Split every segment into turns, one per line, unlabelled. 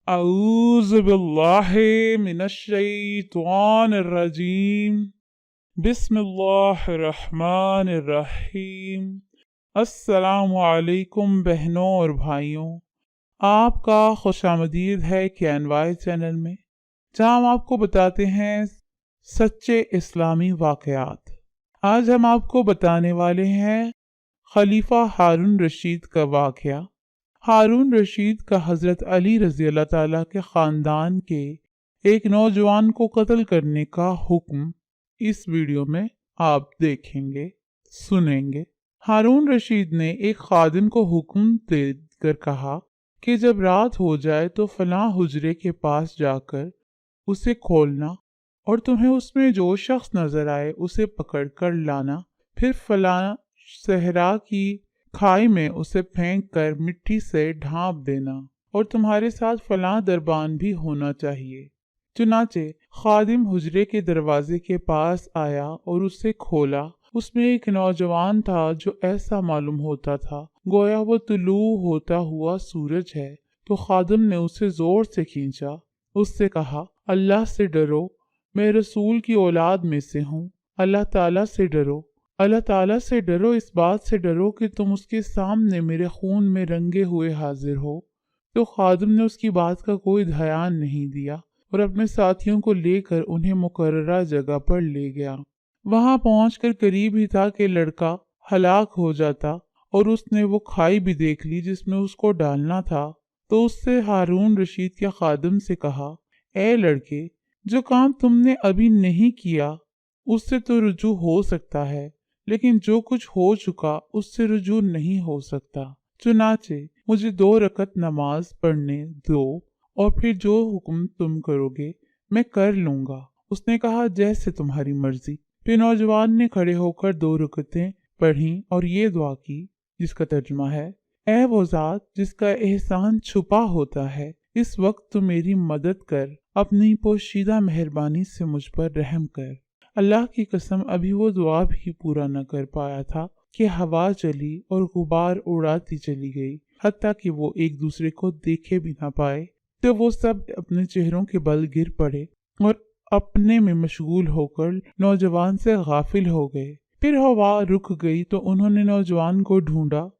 अऊज़ु बिल्लाहि मिनश्शैतानिर्रजीम बिस्मिल्लाहिर्रहमानिर्रहीम। अस्सलामु अलैकुम बहनों और भाइयों, आपका खुशामदीद है KNY चैनल में, जहाँ हम आपको बताते हैं सच्चे इस्लामी वाक़यात। आज हम आपको बताने वाले हैं खलीफा हारून रशीद का वाक़या। हारून रशीद का हज़रत अली रज़ी अल्लाह ताला के ख़ानदान के एक नौजवान को कत्ल करने का हुक्म इस वीडियो में आप देखेंगे, सुनेंगे। हारून रशीद ने एक खादिम को हुक्म देकर कहा कि जब रात हो जाए तो फलां हुजरे के पास जाकर उसे खोलना और तुम्हें उसमें जो शख्स नजर आए उसे पकड़ कर लाना, फिर फलां सहरा की खाई में उसे फेंक कर मिट्टी से ढांप देना और तुम्हारे साथ फलां दरबान भी होना चाहिए। चुनाचे खादिम हुजरे के दरवाजे के पास आया और उसे खोला। उसमें एक नौजवान था जो ऐसा मालूम होता था गोया वो तुलू होता हुआ सूरज है। तो खादिम ने उसे जोर से खींचा, उससे कहा, अल्लाह से डरो, मैं रसूल की औलाद में से हूँ। अल्लाह ताला से डरो, अल्लाह ताला से डरो, इस बात से डरो कि तुम उसके सामने मेरे खून में रंगे हुए हाजिर हो। तो खादिम ने उसकी बात का कोई ध्यान नहीं दिया और अपने साथियों को लेकर उन्हें मुकर्ररा जगह पर ले गया। वहां पहुंचकर करीब ही था कि लड़का हलाक हो जाता और उसने वो खाई भी देख ली जिसमें उसको डालना था। तो उससे हारून रशीद के खादिम से कहा, ए लड़के, जो काम तुमने अभी नहीं किया उससे तो रुजू हो सकता है, लेकिन जो कुछ हो चुका उससे रुजू नहीं हो सकता। चुनाचे मुझे 2 रकत नमाज पढ़ने दो और फिर जो हुक्म तुम करोगे मैं कर लूंगा। उसने कहा, जैसे तुम्हारी मर्जी। फिर नौजवान ने खड़े होकर 2 रकतें पढ़ी और ये दुआ की, जिसका तर्जुमा है, ऐ वो ज़ात जिसका एहसान छुपा होता है, इस वक्त तो मेरी मदद कर, अपनी पोशीदा मेहरबानी से मुझ पर रहम कर। अल्लाह की कसम अभी वो दुआ भी पूरा न कर पाया था कि हवा चली और गुबार उड़ाती चली गई, हत्ता कि वो एक दूसरे को देखे भी न पाए। तो वो सब अपने चेहरों के बल गिर पड़े और अपने में मशगूल होकर नौजवान से गाफिल हो गए। फिर हवा रुक गई तो उन्होंने नौजवान को ढूंढा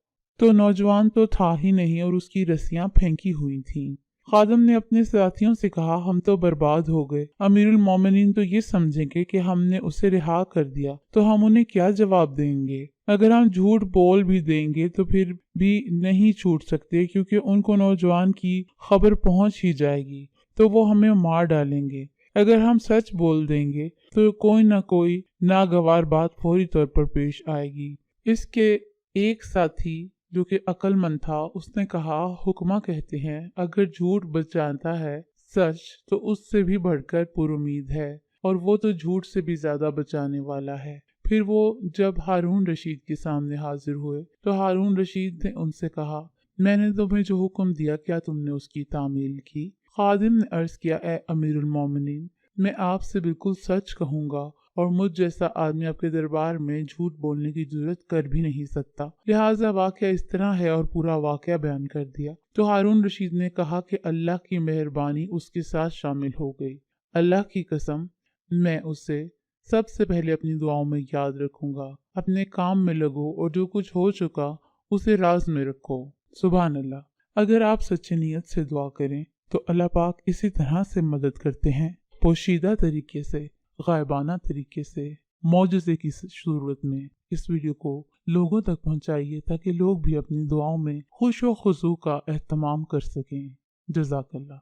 तो नौजवान तो था ही नहीं और उसकी रस्सियां फेंकी हुई थीं। खादिम ने अपने साथियों से कहा, हम तो बर्बाद हो गए। अमीरुल मोमिनीन तो ये समझेंगे कि हमने उसे रिहा कर दिया, तो हम उन्हें क्या जवाब देंगे? अगर हम झूठ बोल भी देंगे तो फिर भी नहीं छूट सकते, क्योंकि उनको नौजवान की खबर पहुंच ही जाएगी तो वो हमें मार डालेंगे। अगर हम सच बोल देंगे तो कोई ना कोई नागवार बात फौरी तौर पर पेश आएगी। इसके एक साथी जो कि अक्लमंद था उसने कहा, हुक्मा कहते हैं अगर झूठ बचाता है सच तो उससे भी बढ़कर पुरुमीद है, और वो तो झूठ से भी ज्यादा बचाने वाला है। फिर वो जब हारून रशीद के सामने हाजिर हुए तो हारून रशीद ने उनसे कहा, मैंने तुम्हें जो हुक्म दिया क्या तुमने उसकी तामील की? खादिम ने अर्ज किया, ए अमीरुल मोमिनीन, मैं आपसे बिल्कुल सच कहूँगा और मुझ जैसा आदमी आपके दरबार में झूठ बोलने की जरूरत कर भी नहीं सकता। लिहाजा वाक़या इस तरह है, और पूरा वाक़या बयान कर दिया। तो हारून रशीद ने कहा कि अल्लाह की मेहरबानी उसके साथ शामिल हो गई। अल्लाह की कसम, मैं उसे सबसे पहले अपनी दुआओं में याद रखूंगा। अपने काम में लगो और जो कुछ हो चुका उसे राज में रखो। सुभान अल्लाह। अगर आप सच्ची नीयत से दुआ करें तो अल्लाह पाक इसी तरह से मदद करते हैं, पोशीदा तरीके से, गायबाना तरीके से, मौजज़े की सूरत में। इस वीडियो को लोगों तक पहुंचाइए ताकि लोग भी अपनी दुआओं में खुश व खुशू का एहतमाम कर सकें। जज़ाकल्लाह।